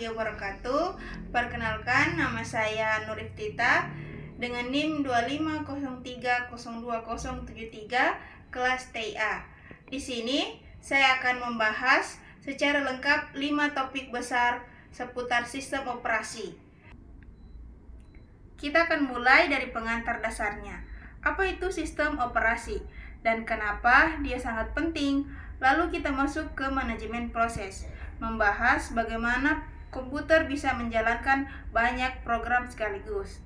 warahmatullahi wabarakatuh. Perkenalkan, nama saya Nuriftita dengan NIM 250302073 kelas TIA. Di sini saya akan membahas secara lengkap 5 topik besar seputar sistem operasi. Kita akan mulai dari pengantar dasarnya. Apa itu sistem operasi dan kenapa dia sangat penting? Lalu kita masuk ke manajemen proses, membahas bagaimana komputer bisa menjalankan banyak program sekaligus.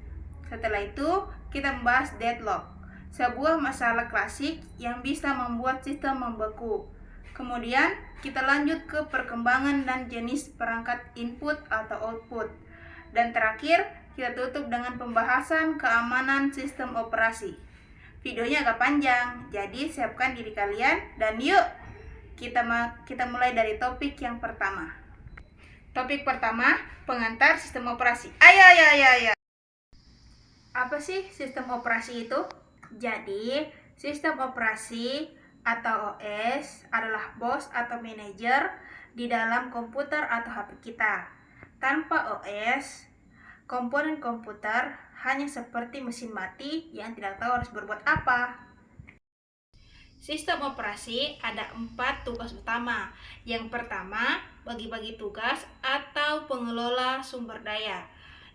Setelah itu, kita membahas deadlock, sebuah masalah klasik yang bisa membuat sistem membeku. Kemudian, kita lanjut ke perkembangan dan jenis perangkat input atau output. Dan terakhir, kita tutup dengan pembahasan keamanan sistem operasi. Videonya agak panjang, jadi siapkan diri kalian dan yuk kita mulai dari topik yang pertama. Topik pertama, pengantar sistem operasi. Ayo. Apa sih sistem operasi itu? Jadi, sistem operasi atau OS adalah bos atau manajer di dalam komputer atau HP kita. Tanpa OS, komponen komputer hanya seperti mesin mati yang tidak tahu harus berbuat apa. Sistem operasi ada 4 tugas utama. Yang pertama, bagi-bagi tugas atau pengelola sumber daya,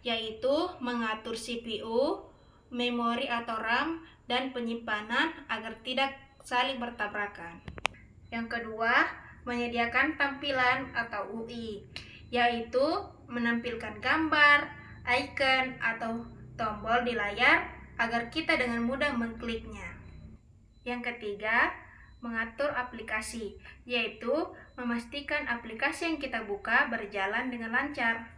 yaitu mengatur CPU, memori atau RAM, dan penyimpanan agar tidak saling bertabrakan. Yang kedua, menyediakan tampilan atau UI, yaitu menampilkan gambar, icon, atau tombol di layar agar kita dengan mudah mengkliknya. Yang ketiga, mengatur aplikasi, yaitu memastikan aplikasi yang kita buka berjalan dengan lancar.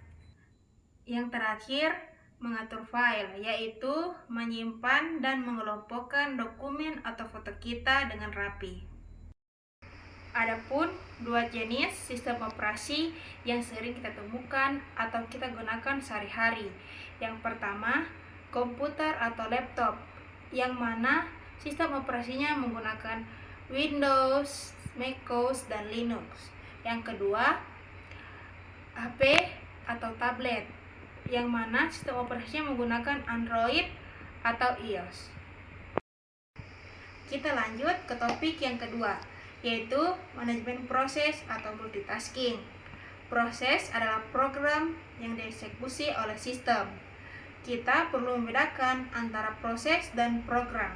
Yang terakhir, mengatur file, yaitu menyimpan dan mengelompokkan dokumen atau foto kita dengan rapi. Adapun 2 jenis sistem operasi yang sering kita temukan atau kita gunakan sehari-hari. Yang pertama, komputer atau laptop, yang mana sistem operasinya menggunakan Windows, macOS, dan Linux. Yang kedua, HP atau tablet, yang mana sistem operasinya menggunakan Android atau iOS. Kita lanjut ke topik yang kedua, yaitu manajemen proses atau multitasking. Proses adalah program yang dieksekusi oleh sistem. Kita perlu membedakan antara proses dan program.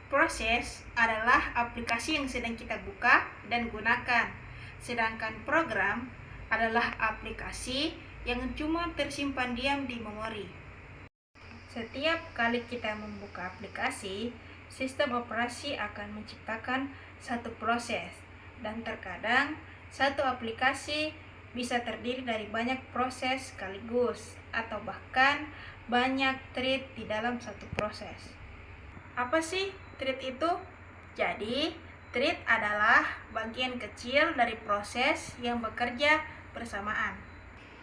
Proses adalah aplikasi yang sedang kita buka dan gunakan, sedangkan program adalah aplikasi yang cuma tersimpan diam di memori. Setiap kali kita membuka aplikasi, sistem operasi akan menciptakan satu proses, dan terkadang satu aplikasi bisa terdiri dari banyak proses sekaligus, atau bahkan banyak thread di dalam satu proses. Apa sih thread itu? Jadi, thread adalah bagian kecil dari proses yang bekerja bersamaan.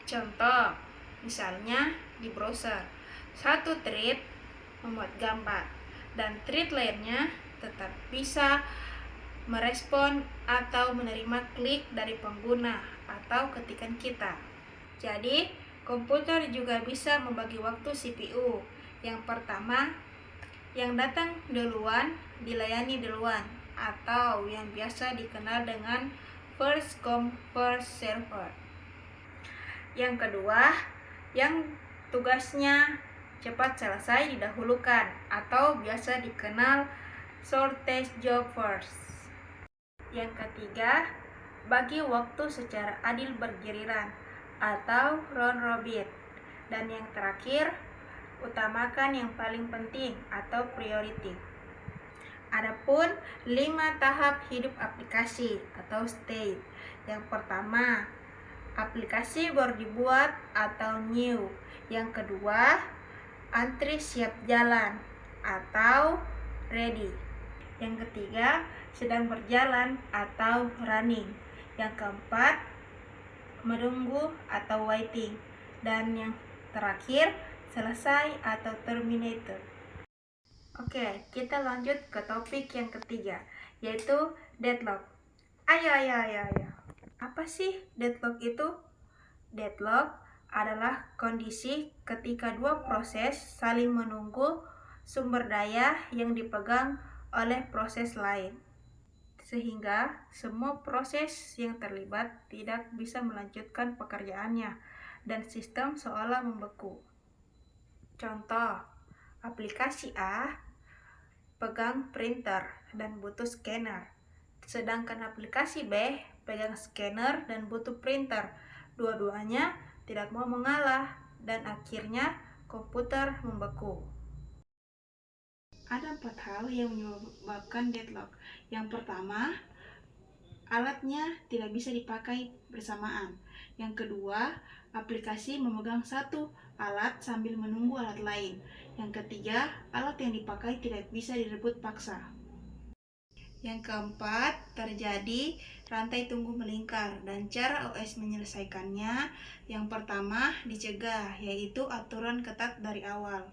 Contoh, misalnya di browser, satu thread membuat gambar, dan thread lainnya tetap bisa merespon atau menerima klik dari pengguna atau ketikan kita. Jadi, komputer juga bisa membagi waktu CPU. Yang pertama, yang datang duluan dilayani duluan, atau yang biasa dikenal dengan first come first server. Yang kedua, yang tugasnya cepat selesai didahulukan, atau biasa dikenal shortest job first. Yang ketiga, bagi waktu secara adil bergiliran atau round robin. Dan yang terakhir, utamakan yang paling penting atau priority. Adapun 5 tahap hidup aplikasi atau state. Yang pertama, aplikasi baru dibuat atau new. Yang kedua, antri siap jalan atau ready. Yang ketiga, sedang berjalan atau running. Yang keempat, menunggu atau waiting. Dan yang terakhir, selesai atau terminated. Oke, kita lanjut ke topik yang ketiga, yaitu deadlock. Ayo. Apa sih deadlock itu? Deadlock adalah kondisi ketika dua proses saling menunggu sumber daya yang dipegang oleh proses lain, sehingga semua proses yang terlibat tidak bisa melanjutkan pekerjaannya dan sistem seolah membeku. Contoh, aplikasi A pegang printer dan butuh scanner, sedangkan aplikasi B pegang scanner dan butuh printer. Dua-duanya tidak mau mengalah dan akhirnya komputer membeku. Ada 4 hal yang menyebabkan deadlock. Yang pertama, alatnya tidak bisa dipakai bersamaan. Yang kedua, aplikasi memegang satu alat sambil menunggu alat lain. Yang ketiga, alat yang dipakai tidak bisa direbut paksa. Yang keempat, terjadi rantai tunggu melingkar, dan cara OS menyelesaikannya yang pertama dicegah, yaitu aturan ketat dari awal.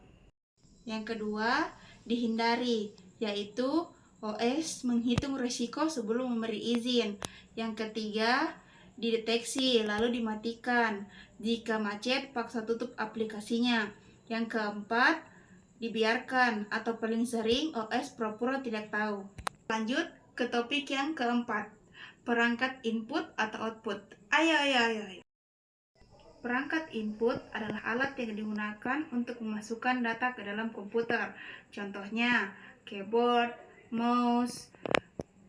Yang kedua, dihindari, yaitu OS menghitung risiko sebelum memberi izin. Yang ketiga, dideteksi lalu dimatikan. Jika macet, paksa tutup aplikasinya. Yang keempat, dibiarkan atau paling sering OS pura-pura tidak tahu. Lanjut ke topik yang keempat, perangkat input atau output. Ayo. Perangkat input adalah alat yang digunakan untuk memasukkan data ke dalam komputer. Contohnya, keyboard, mouse,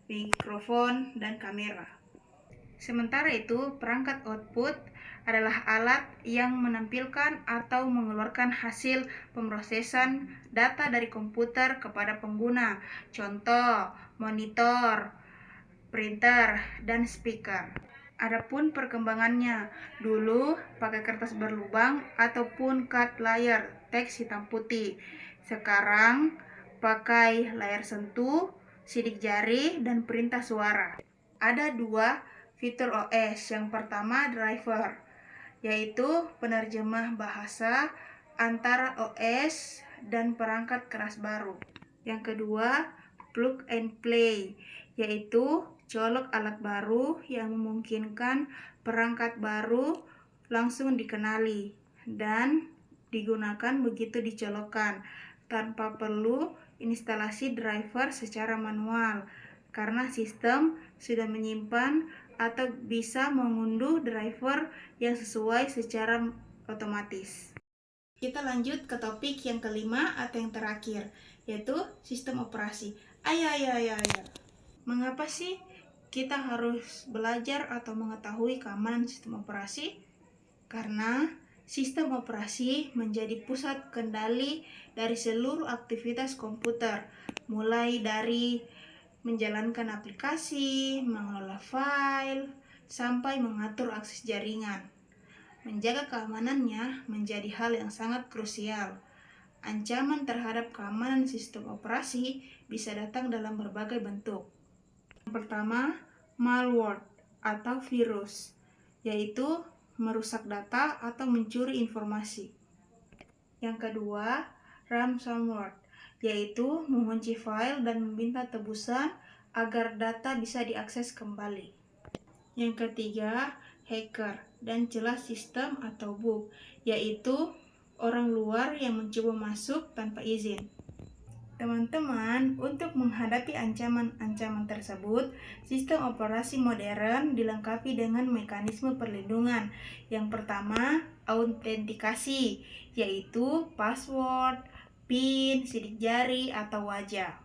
mikrofon, dan kamera. Sementara itu, perangkat output adalah alat yang menampilkan atau mengeluarkan hasil pemrosesan data dari komputer kepada pengguna. Contoh, monitor, printer, dan speaker. Adapun perkembangannya, dulu pakai kertas berlubang ataupun cut layer teks hitam putih. Sekarang pakai layar sentuh, sidik jari, dan perintah suara. Ada 2 fitur OS. Yang pertama, driver, yaitu penerjemah bahasa antara OS dan perangkat keras baru. Yang kedua, plug and play, yaitu colok alat baru yang memungkinkan perangkat baru langsung dikenali dan digunakan begitu dicolokkan, tanpa perlu instalasi driver secara manual, karena sistem sudah menyimpan atau bisa mengunduh driver yang sesuai secara otomatis. Kita lanjut ke topik yang kelima atau yang terakhir, yaitu sistem operasi. Ayo. Mengapa sih kita harus belajar atau mengetahui keamanan sistem operasi? Karena sistem operasi menjadi pusat kendali dari seluruh aktivitas komputer, mulai dari menjalankan aplikasi, mengelola file, sampai mengatur akses jaringan. Menjaga keamanannya menjadi hal yang sangat krusial. Ancaman terhadap keamanan sistem operasi bisa datang dalam berbagai bentuk. Yang pertama, malware atau virus, yaitu merusak data atau mencuri informasi. Yang kedua, ransomware, yaitu mengunci file dan meminta tebusan agar data bisa diakses kembali. Yang ketiga, hacker dan celah sistem atau bug, yaitu orang luar yang mencoba masuk tanpa izin. Teman-teman, untuk menghadapi ancaman-ancaman tersebut, sistem operasi modern dilengkapi dengan mekanisme perlindungan. Yang pertama, autentikasi, yaitu password, PIN, sidik jari, atau wajah.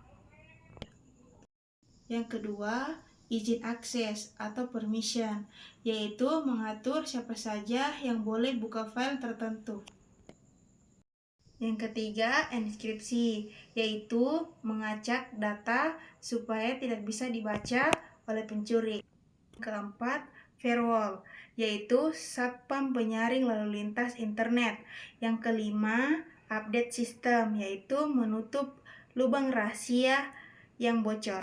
Yang kedua, izin akses atau permission, yaitu mengatur siapa saja yang boleh buka file tertentu. Yang ketiga, enkripsi, yaitu mengacak data supaya tidak bisa dibaca oleh pencuri. Yang keempat, firewall, yaitu satpam penyaring lalu lintas internet. Yang kelima, update sistem, yaitu menutup lubang rahasia yang bocor.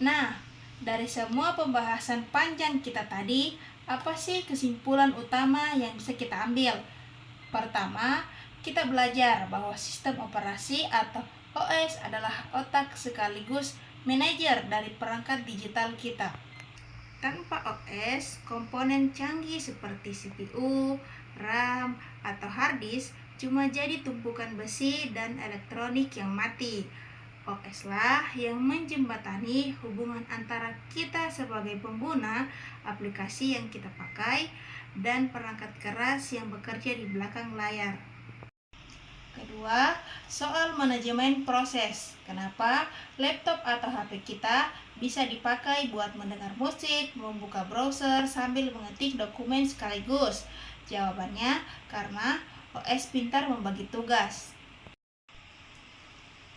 Nah, dari semua pembahasan panjang kita tadi, apa sih kesimpulan utama yang bisa kita ambil? Pertama, kita belajar bahwa sistem operasi atau OS adalah otak sekaligus manajer dari perangkat digital kita. Tanpa OS, komponen canggih seperti CPU, RAM, atau hard disk cuma jadi tumpukan besi dan elektronik yang mati. OS lah yang menjembatani hubungan antara kita sebagai pengguna, aplikasi yang kita pakai, dan perangkat keras yang bekerja di belakang layar. Kedua, soal manajemen proses. Kenapa laptop atau HP kita bisa dipakai buat mendengar musik, membuka browser, sambil mengetik dokumen sekaligus? Jawabannya, karena OS pintar membagi tugas.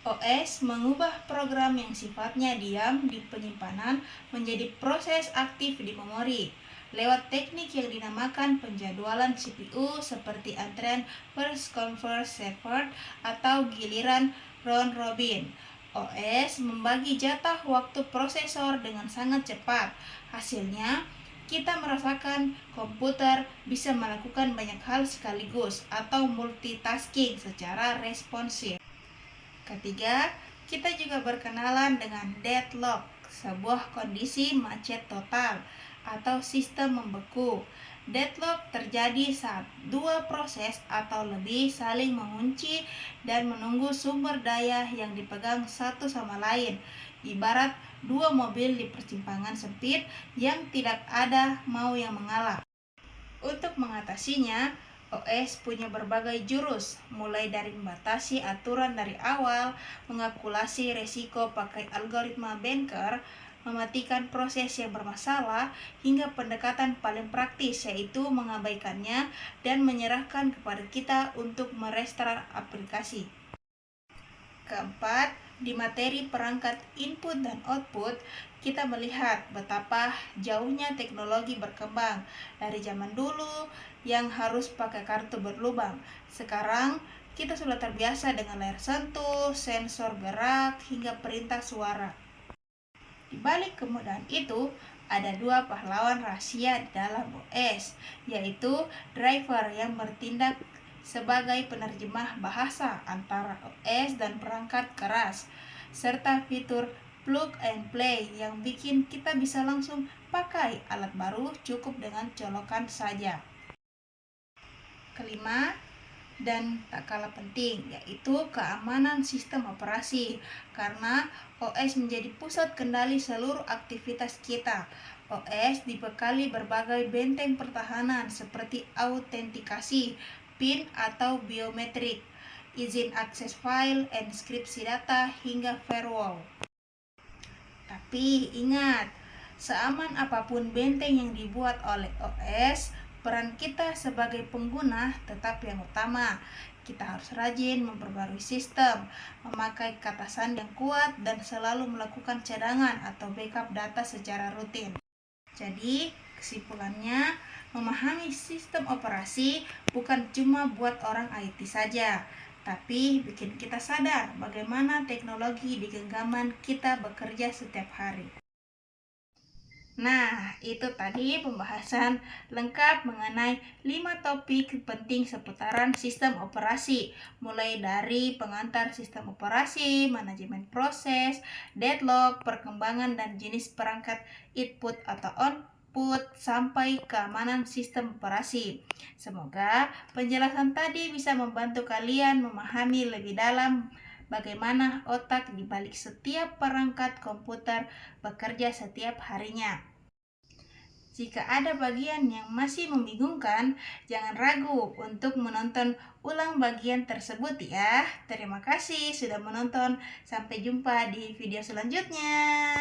OS mengubah program yang sifatnya diam di penyimpanan menjadi proses aktif di memori lewat teknik yang dinamakan penjadwalan CPU seperti antrean first come first served atau giliran round robin. OS membagi jatah waktu prosesor dengan sangat cepat. Hasilnya, kita merasakan komputer bisa melakukan banyak hal sekaligus atau multitasking secara responsif. Ketiga, kita juga berkenalan dengan deadlock, sebuah kondisi macet total atau sistem membeku. Deadlock terjadi saat dua proses atau lebih saling mengunci dan menunggu sumber daya yang dipegang satu sama lain. Ibarat dua mobil di persimpangan sempit yang tidak ada mau yang mengalah. Untuk mengatasinya, OS punya berbagai jurus, mulai dari membatasi aturan dari awal, mengalkulasi resiko pakai algoritma Banker, mematikan proses yang bermasalah, hingga pendekatan paling praktis yaitu mengabaikannya dan menyerahkan kepada kita untuk merestart aplikasi. Keempat, di materi perangkat input dan output, kita melihat betapa jauhnya teknologi berkembang dari zaman dulu yang harus pakai kartu berlubang. Sekarang kita sudah terbiasa dengan layar sentuh, sensor gerak, hingga perintah suara. Di balik kemudahan itu, ada dua pahlawan rahasia di dalam OS, yaitu driver yang bertindak sebagai penerjemah bahasa antara OS dan perangkat keras, serta fitur plug and play yang bikin kita bisa langsung pakai alat baru cukup dengan colokan saja. Kelima, dan tak kalah penting, yaitu keamanan sistem operasi, karena OS menjadi pusat kendali seluruh aktivitas kita. OS dibekali berbagai benteng pertahanan seperti autentikasi, PIN atau biometrik, izin akses file, enkripsi data, hingga firewall. Tapi ingat, seaman apapun benteng yang dibuat oleh OS, peran kita sebagai pengguna tetap yang utama. Kita harus rajin memperbarui sistem, memakai kata sandi yang kuat, dan selalu melakukan cadangan atau backup data secara rutin. Jadi, kesimpulannya, memahami sistem operasi bukan cuma buat orang IT saja, tapi bikin kita sadar bagaimana teknologi di genggaman kita bekerja setiap hari. Nah, itu tadi pembahasan lengkap mengenai 5 topik penting seputaran sistem operasi, mulai dari pengantar sistem operasi, manajemen proses, deadlock, perkembangan dan jenis perangkat input atau output, sampai keamanan sistem operasi. Semoga penjelasan tadi bisa membantu kalian memahami lebih dalam bagaimana otak di balik setiap perangkat komputer bekerja setiap harinya. Jika ada bagian yang masih membingungkan, jangan ragu untuk menonton ulang bagian tersebut ya. Terima kasih sudah menonton. Sampai jumpa di video selanjutnya.